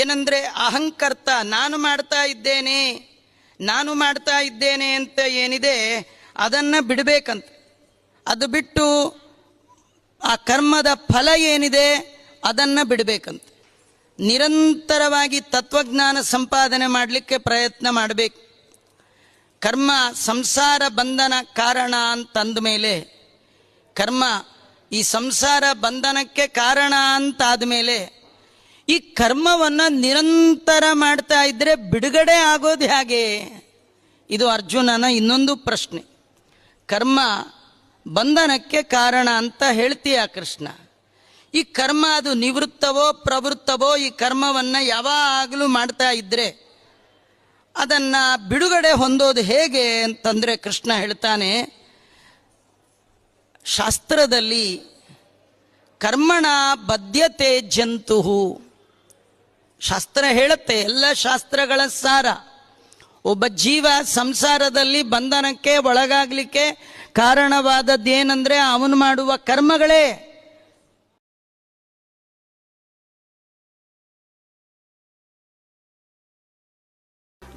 ಏನಂದರೆ ಅಹಂಕರ್ತ, ನಾನು ಮಾಡ್ತಾ ಇದ್ದೇನೆ ಅಂತ ಏನಿದೆ ಅದನ್ನು ಬಿಡಬೇಕಂತ. ಅದು ಬಿಟ್ಟು ಆ ಕರ್ಮದ ಫಲ ಏನಿದೆ ಅದನ್ನು ಬಿಡಬೇಕಂತ. ನಿರಂತರವಾಗಿ ತತ್ವಜ್ಞಾನ ಸಂಪಾದನೆ ಮಾಡಲಿಕ್ಕೆ ಪ್ರಯತ್ನ ಮಾಡಬೇಕು. ಕರ್ಮ ಸಂಸಾರ ಬಂಧನ ಕಾರಣ ಅಂತಂದ ಮೇಲೆ, ಕರ್ಮ ಈ ಸಂಸಾರ ಬಂಧನಕ್ಕೆ ಕಾರಣ ಅಂತಾದ ಮೇಲೆ ಈ ಕರ್ಮವನ್ನು ನಿರಂತರ ಮಾಡ್ತಾ ಇದ್ದರೆ ಬಿಡುಗಡೆ ಆಗೋದು ಹೇಗೆ? ಇದು ಅರ್ಜುನನ ಇನ್ನೊಂದು ಪ್ರಶ್ನೆ. ಕರ್ಮ ಬಂಧನಕ್ಕೆ ಕಾರಣ ಅಂತ ಹೇಳ್ತೀಯ ಕೃಷ್ಣ, ಈ ಕರ್ಮ ಅದು ನಿವೃತ್ತವೋ ಪ್ರವೃತ್ತವೋ ಈ ಕರ್ಮವನ್ನು ಯಾವಾಗಲೂ ಮಾಡ್ತಾ ಇದ್ದರೆ ಅದನ್ನು ಬಿಡುಗಡೆ ಹೊಂದೋದು ಹೇಗೆ ಅಂತಂದರೆ ಕೃಷ್ಣ ಹೇಳ್ತಾನೆ, ಶಾಸ್ತ್ರದಲ್ಲಿ ಕರ್ಮಣ ಬದ್ಧತೆ ಜಂತು, ಶಾಸ್ತ್ರ ಹೇಳುತ್ತೆ, ಎಲ್ಲ ಶಾಸ್ತ್ರಗಳ ಸಾರ. ಒಬ್ಬ ಜೀವ ಸಂಸಾರದಲ್ಲಿ ಬಂಧನಕ್ಕೆ ಒಳಗಾಗಲಿಕ್ಕೆ ಕಾರಣವಾದದ್ದೇನೆಂದರೆ ಅವನು ಮಾಡುವ ಕರ್ಮಗಳೇ.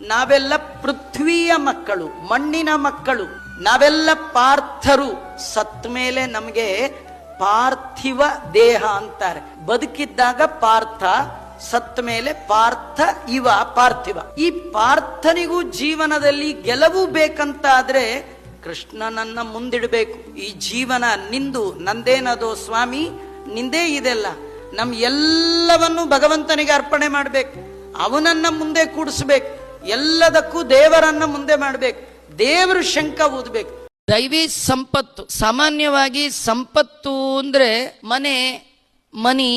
ನಾವೆಲ್ಲ ಪೃಥ್ವಿಯ ಮಕ್ಕಳು, ಮಣ್ಣಿನ ಮಕ್ಕಳು, ನಾವೆಲ್ಲ ಪಾರ್ಥರು. ಸತ್ ಮೇಲೆ ನಮಗೆ ಪಾರ್ಥಿವ ದೇಹ ಅಂತಾರೆ. ಬದುಕಿದ್ದಾಗ ಪಾರ್ಥ, ಸತ್ ಮೇಲೆ ಪಾರ್ಥ ಇವ ಪಾರ್ಥಿವ. ಈ ಪಾರ್ಥನಿಗೂ ಜೀವನದಲ್ಲಿ ಗೆಲುವು ಬೇಕಂತಾದ್ರೆ ಕೃಷ್ಣನನ್ನ ಮುಂದಿಡಬೇಕು. ಈ ಜೀವನ ನಿಂದು, ನಂದೇನದೋ ಸ್ವಾಮಿ, ನಿಂದೇ ಇದೆಲ್ಲ, ನಮ್ ಎಲ್ಲವನ್ನು ಭಗವಂತನಿಗೆ ಅರ್ಪಣೆ ಮಾಡಬೇಕು. ಅವನನ್ನ ಮುಂದೆ ಕೂಡಿಸ್ಬೇಕು. ಎಲ್ಲದಕ್ಕೂ ದೇವರನ್ನ ಮುಂದೆ ಮಾಡಬೇಕು. ದೇವರು ಶಂಕ ಊದಬೇಕು. ದೈವಿ ಸಂಪತ್ತು, ಸಾಮಾನ್ಯವಾಗಿ ಸಂಪತ್ತು ಅಂದ್ರೆ ಮನಿ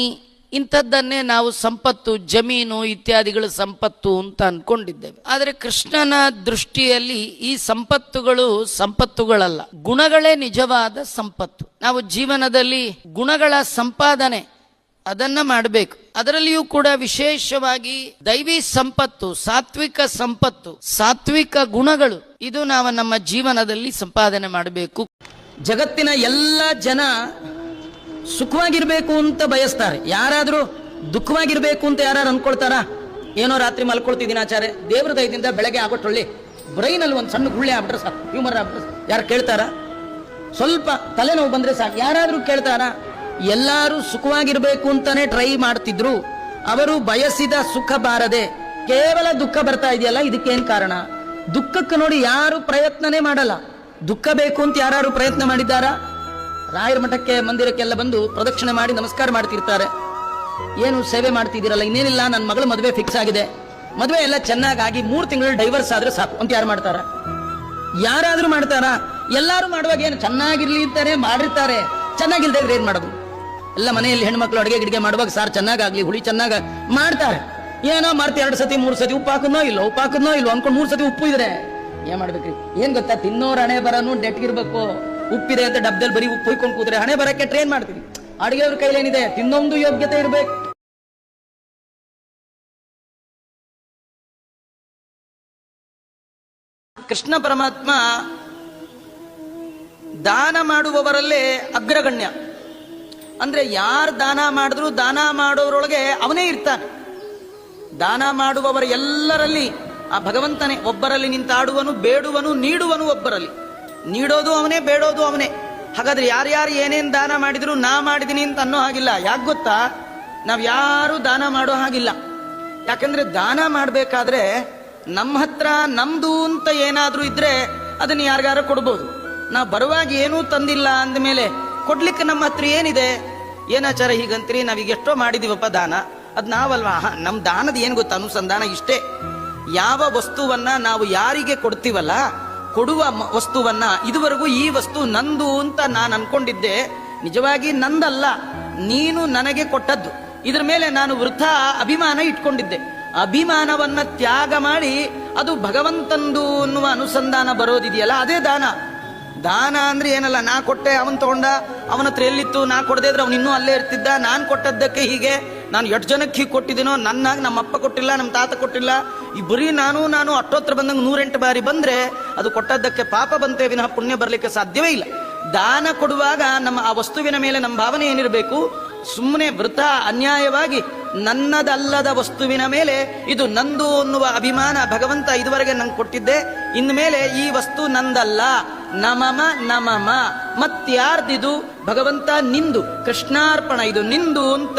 ಇಂಥದ್ದನ್ನೇ ನಾವು ಸಂಪತ್ತು, ಜಮೀನು ಇತ್ಯಾದಿಗಳು ಸಂಪತ್ತು ಅಂತ ಅನ್ಕೊಂಡಿದ್ದೇವೆ. ಆದರೆ ಕೃಷ್ಣನ ದೃಷ್ಟಿಯಲ್ಲಿ ಈ ಸಂಪತ್ತುಗಳಲ್ಲ, ಗುಣಗಳೇ ನಿಜವಾದ ಸಂಪತ್ತು. ನಾವು ಜೀವನದಲ್ಲಿ ಗುಣಗಳ ಸಂಪಾದನೆ ಅದನ್ನ ಮಾಡಬೇಕು. ಅದರಲ್ಲಿಯೂ ಕೂಡ ವಿಶೇಷವಾಗಿ ದೈವಿ ಸಂಪತ್ತು, ಸಾತ್ವಿಕ ಸಂಪತ್ತು, ಸಾತ್ವಿಕ ಗುಣಗಳು, ಇದು ನಾವು ನಮ್ಮ ಜೀವನದಲ್ಲಿ ಸಂಪಾದನೆ ಮಾಡಬೇಕು. ಜಗತ್ತಿನ ಎಲ್ಲ ಜನ ಸುಖವಾಗಿರ್ಬೇಕು ಅಂತ ಬಯಸ್ತಾರೆ. ಯಾರಾದ್ರೂ ದುಃಖವಾಗಿರ್ಬೇಕು ಅಂತ ಯಾರು ಅನ್ಕೊಳ್ತಾರ? ಏನೋ ರಾತ್ರಿ ಮಲ್ಕೊಳ್ತಿದ್ದೀನಿ ಆಚಾರ್ಯ, ದೇವ್ರ ದಯದಿಂದ ಬೆಳಗ್ಗೆ ಆಗೋಟ್ಟೊಳ್ಳಿ ಬ್ರೈನಲ್ಲಿ ಒಂದು ಸಣ್ಣ ಗುಳ್ಳೆ ಆಗ್ಬಿಟ್ರೆ ಸಾಕು, ಹ್ಯೂಮರ್ ಆಗ್ಬಿಟ್ರೆ ಯಾರು ಕೇಳ್ತಾರ? ಸ್ವಲ್ಪ ತಲೆನೋವು ಬಂದ್ರೆ ಸಾಕು, ಯಾರಾದ್ರೂ ಕೇಳ್ತಾರ? ಎಲ್ಲರೂ ಸುಖವಾಗಿರ್ಬೇಕು ಅಂತಾನೆ ಟ್ರೈ ಮಾಡ್ತಿದ್ರು. ಅವರು ಬಯಸಿದ ಸುಖ ಬಾರದೆ ಕೇವಲ ದುಃಖ ಬರ್ತಾ ಇದೆಯಲ್ಲ, ಇದಕ್ಕೇನ್ ಕಾರಣ? ದುಃಖಕ್ಕೆ ನೋಡಿ ಯಾರು ಪ್ರಯತ್ನನೇ ಮಾಡಲ್ಲ. ದುಃಖ ಬೇಕು ಅಂತ ಯಾರು ಪ್ರಯತ್ನ ಮಾಡಿದ್ದಾರಾ? ರಾಯರ ಮಠಕ್ಕೆ ಮಂದಿರಕ್ಕೆಲ್ಲ ಬಂದು ಪ್ರದಕ್ಷಿಣೆ ಮಾಡಿ ನಮಸ್ಕಾರ ಮಾಡ್ತಿರ್ತಾರೆ. ಏನು ಸೇವೆ ಮಾಡ್ತಿದ್ದೀರಲ್ಲ? ಇನ್ನೇನಿಲ್ಲ, ನನ್ನ ಮಗಳ ಮದುವೆ ಫಿಕ್ಸ್ ಆಗಿದೆ, ಮದುವೆ ಎಲ್ಲ ಚೆನ್ನಾಗಿ 3 ತಿಂಗಳು ಡೈವರ್ಸ್ ಆದ್ರೆ ಸಾಕು ಅಂತ ಯಾರು ಮಾಡ್ತಾರ? ಯಾರಾದ್ರೂ ಮಾಡ್ತಾರ? ಎಲ್ಲಾರು ಮಾಡುವಾಗ ಏನು ಚೆನ್ನಾಗಿರ್ಲಿ ಅಂತಾನೆ ಮಾಡಿರ್ತಾರೆ. ಚೆನ್ನಾಗಿಲ್ದೇ ಇದ್ರೆ ಏನ್ ಮಾಡೋದು? ಎಲ್ಲ ಮನೆಯಲ್ಲಿ ಹೆಣ್ಮಕ್ಳು ಅಡುಗೆ ಮಾಡುವಾಗ ಸಾರು ಚೆನ್ನಾಗಾಗ್ಲಿ, ಹುಳಿ ಚೆನ್ನಾಗ ಮಾಡ್ತಾರೆ. ಏನೋ ಮಾಡ್ತಿ 2 ಸತಿ 3 ಸತಿ ಉಪ್ಪು ಹಾಕುನೋ ಇಲ್ಲೋ ಅನ್ಕೊಂಡು 3 ಸತಿ ಉಪ್ಪು ಇದ್ರೆ ಏನ್ ಮಾಡ್ಬೇಕ್ರಿ? ಏನ್ ಗೊತ್ತಾ, ತಿನ್ನೋರ್ ಹಣೆ ಬರನು ಡೆಟ್ಗಿರ್ಬೇಕು. ಉಪ್ಪಿದೆ ಅಂತ ಡಬ್ದಲ್ಲಿ ಬರೀ ಉಪ್ಪು ಹೊಯ್ಕೊಂಡು ಕೂತ್ರೆ ಹಣೆ ಬರಕ್ಕೆ ಟ್ರೈನ್ ಮಾಡ್ತೀವಿ. ಅಡುಗೆಯವ್ರ ಕೈಲೇನಿದೆ, ತಿನ್ನೊಂದು ಯೋಗ್ಯತೆ ಇರ್ಬೇಕು. ಕೃಷ್ಣ ಪರಮಾತ್ಮ ದಾನ ಮಾಡುವವರಲ್ಲೇ ಅಗ್ರಗಣ್ಯ. ಅಂದ್ರೆ ಯಾರು ದಾನ ಮಾಡಿದ್ರು ದಾನ ಮಾಡೋರೊಳಗೆ ಅವನೇ ಇರ್ತಾನೆ. ದಾನ ಮಾಡುವವರ ಎಲ್ಲರಲ್ಲಿ ಆ ಭಗವಂತನೇ. ಒಬ್ಬರಲ್ಲಿ ನಿಂತಾಡುವನು, ಬೇಡುವನು, ನೀಡುವನು ಒಬ್ಬರಲ್ಲಿ. ನೀಡೋದು ಅವನೇ, ಬೇಡೋದು ಅವನೇ. ಹಾಗಾದ್ರೆ ಯಾರ್ಯಾರು ಏನೇನ್ ದಾನ ಮಾಡಿದ್ರು ನಾ ಮಾಡಿದೀನಿ ಅಂತ ಅನ್ನೋ ಹಾಗಿಲ್ಲ. ಯಾಕೆ ಗೊತ್ತಾ? ನಾವ್ ಯಾರು ದಾನ ಮಾಡೋ ಹಾಗಿಲ್ಲ. ಯಾಕಂದ್ರೆ ದಾನ ಮಾಡ್ಬೇಕಾದ್ರೆ ನಮ್ಮ ಹತ್ರ ನಮ್ದು ಅಂತ ಏನಾದ್ರೂ ಇದ್ರೆ ಅದನ್ನ ಯಾರಿಗಾರ ಕೊಡ್ಬೋದು. ನಾವು ಬರುವಾಗ ಏನೂ ತಂದಿಲ್ಲ ಅಂದಮೇಲೆ ಕೊಡ್ಲಿಕ್ಕೆ ನಮ್ಮ ಹತ್ರ ಏನಿದೆ? ಏನಾಚಾರ ಹೀಗಂತೀರಿ? ನಾವೀಗ ಎಷ್ಟೋ ಮಾಡಿದೀವಪ್ಪ ದಾನ, ಅದ್ ನಾವಲ್ವಾ? ನಮ್ ದಾನದ ಏನ್ ಗೊತ್ತಾ ಅನುಸಂಧಾನ? ಇಷ್ಟೇ. ಯಾವ ವಸ್ತುವನ್ನ ನಾವು ಯಾರಿಗೆ ಕೊಡ್ತೀವಲ್ಲ, ಕೊಡುವ ವಸ್ತುವನ್ನ ಇದುವರೆಗೂ ಈ ವಸ್ತು ನಂದು ಅಂತ ನಾನು ಅನ್ಕೊಂಡಿದ್ದೆ, ನಿಜವಾಗಿ ನಂದಲ್ಲ, ನೀನು ನನಗೆ ಕೊಟ್ಟದ್ದು. ಇದ್ರ ಮೇಲೆ ನಾನು ವೃಥಾ ಅಭಿಮಾನ ಇಟ್ಕೊಂಡಿದ್ದೆ. ಅಭಿಮಾನವನ್ನ ತ್ಯಾಗ ಮಾಡಿ ಅದು ಭಗವಂತಂದು ಅನ್ನುವ ಅನುಸಂಧಾನ ಬರೋದಿದೆಯಲ್ಲ, ಅದೇ ದಾನ. ದಾನ ಅಂದ್ರೆ ಏನಲ್ಲ, ನಾ ಕೊಟ್ಟೆ ಅವನ್ ತಗೊಂಡ, ಅವನ ಹತ್ರ ಎಲ್ಲಿತ್ತು, ನಾ ಕೊಡದೇ ಇದ್ರೆ ಅವನು ಇನ್ನೂ ಅಲ್ಲೇ ಇರ್ತಿದ್ದ, ನಾನ್ ಕೊಟ್ಟದ್ದಕ್ಕೆ ಹೀಗೆ, ನಾನು ಎಷ್ಟು ಜನಕ್ಕೆ ಹೀಗೆ ಕೊಟ್ಟಿದ್ದೀನೋ, ನನ್ನಾಗ ನಮ್ಮ ಅಪ್ಪ ಕೊಟ್ಟಿಲ್ಲ, ನಮ್ಮ ತಾತ ಕೊಟ್ಟಿಲ್ಲ, ಈ ಬರೀ ನಾನು ಅಟ್ಟೋತ್ರ ಬಂದಂಗೆ 108 ಬಾರಿ ಬಂದ್ರೆ ಅದು ಕೊಟ್ಟದ್ದಕ್ಕೆ ಪಾಪ ಬಂತೆ ವಿನಃ ಪುಣ್ಯ ಬರ್ಲಿಕ್ಕೆ ಸಾಧ್ಯವೇ ಇಲ್ಲ. ದಾನ ಕೊಡುವಾಗ ನಮ್ಮ ಆ ವಸ್ತುವಿನ ಮೇಲೆ ನಮ್ಮ ಭಾವನೆ ಏನಿರಬೇಕು? ಸುಮ್ಮನೆ ವೃಥ ಅನ್ಯಾಯವಾಗಿ ನನ್ನದಲ್ಲದ ವಸ್ತುವಿನ ಮೇಲೆ ಇದು ನಂದು ಅನ್ನುವ ಅಭಿಮಾನ ಭಗವಂತ ಇದುವರೆಗೆ ನಂಗೆ ಕೊಟ್ಟಿದ್ದೆ, ಇನ್ಮೇಲೆ ಈ ವಸ್ತು ನಂದಲ್ಲ, ನಮಮ ನಮಮ, ಮತ್ಯಾರ್ದಿದು ಭಗವಂತ ನಿಂದು, ಕೃಷ್ಣಾರ್ಪಣ, ಇದು ನಿಂದು ಅಂತ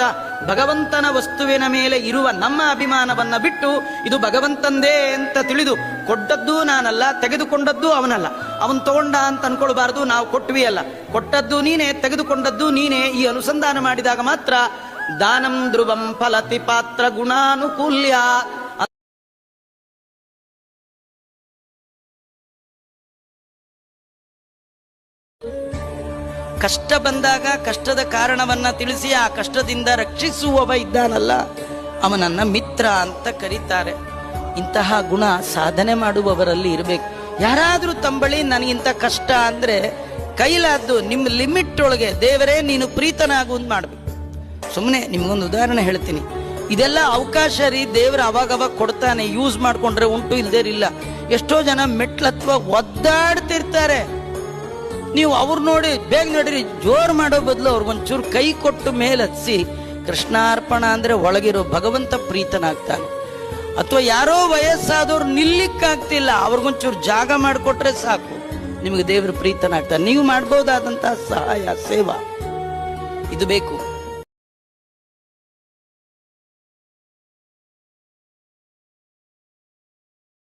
ಭಗವಂತನ ವಸ್ತುವಿನ ಮೇಲೆ ಇರುವ ನಮ್ಮ ಅಭಿಮಾನವನ್ನ ಬಿಟ್ಟು ಇದು ಭಗವಂತಂದೇ ಅಂತ ತಿಳಿದು ಕೊಟ್ಟದ್ದು ನಾನಲ್ಲ, ತೆಗೆದುಕೊಂಡದ್ದು ಅವನಲ್ಲ, ಅವನ್ ತಗೊಂಡ ಅಂತ ಅನ್ಕೊಳ್ಬಾರ್ದು. ನಾವು ಕೊಟ್ವಿ ಅಲ್ಲ, ಕೊಟ್ಟದ್ದು ನೀನೇ, ತೆಗೆದುಕೊಂಡದ್ದು ನೀನೇ. ಈ ಅನುಸಂಧಾನ ಮಾಡಿದಾಗ ಮಾತ್ರ ದಾನಂ ಧ್ರುವಂ ಫಲತಿ ಪಾತ್ರ ಗುಣಾನುಕೂಲ್ಯ. ಕಷ್ಟ ಬಂದಾಗ ಕಷ್ಟದ ಕಾರಣವನ್ನ ತಿಳಿಸಿ ಆ ಕಷ್ಟದಿಂದ ರಕ್ಷಿಸುವವ ಇದ್ದಾನಲ್ಲ, ಅವನನ್ನ ಮಿತ್ರ ಅಂತ ಕರೀತಾರೆ. ಇಂತಹ ಗುಣ ಸಾಧನೆ ಮಾಡುವವರಲ್ಲಿ ಇರಬೇಕು. ಯಾರಾದ್ರೂ ತಂಬಳಿ ನನಗಿಂತ ಕಷ್ಟ ಅಂದ್ರೆ ಕೈಲಾದ್ದು ನಿಮ್ಮ ಲಿಮಿಟ್ ಒಳಗೆ ದೇವರೇ ನೀನು ಪ್ರೀತನಾಗು ಅಂತ ಮಾಡ್ಬೇಕು. ಸುಮ್ಮನೆ ನಿಮ್ಗೊಂದು ಉದಾಹರಣೆ ಹೇಳ್ತೀನಿ. ಇದೆಲ್ಲ ಅವಕಾಶ ರೀ, ದೇವರು ಅವಾಗವಾಗ ಕೊಡ್ತಾನೆ, ಯೂಸ್ ಮಾಡ್ಕೊಂಡ್ರೆ ಉಂಟು, ಇಲ್ದೇರಿಲ್ಲ. ಎಷ್ಟೋ ಜನ ಮೆಟ್ಲತ್ವ ಒದ್ದಾಡ್ತಿರ್ತಾರೆ. ನೀವು ಅವ್ರು ನೋಡಿ ಬೇಗ ನಡೀರಿ ಜೋರ್ ಮಾಡೋ ಬದಲು ಅವ್ರಿಗೊಂಚೂರು ಕೈ ಕೊಟ್ಟು ಮೇಲತ್ಸಿ ಕೃಷ್ಣಾರ್ಪಣ ಅಂದ್ರೆ ಒಳಗಿರೋ ಭಗವಂತ ಪ್ರೀತನಾಗ್ತಾನೆ. ಅಥವಾ ಯಾರೋ ವಯಸ್ಸಾದವ್ರು ನಿಲ್ಲಿಕ್ಕಾಗ್ತಿಲ್ಲ, ಅವ್ರಿಗೊಂಚೂರು ಜಾಗ ಮಾಡಿಕೊಟ್ರೆ ಸಾಕು, ನಿಮಗೆ ದೇವರು ಪ್ರೀತನಾಗ್ತಾನೆ. ನೀವು ಮಾಡ್ಬೋದಾದಂತಹ ಸಹಾಯ ಸೇವಾ ಇದು ಬೇಕು.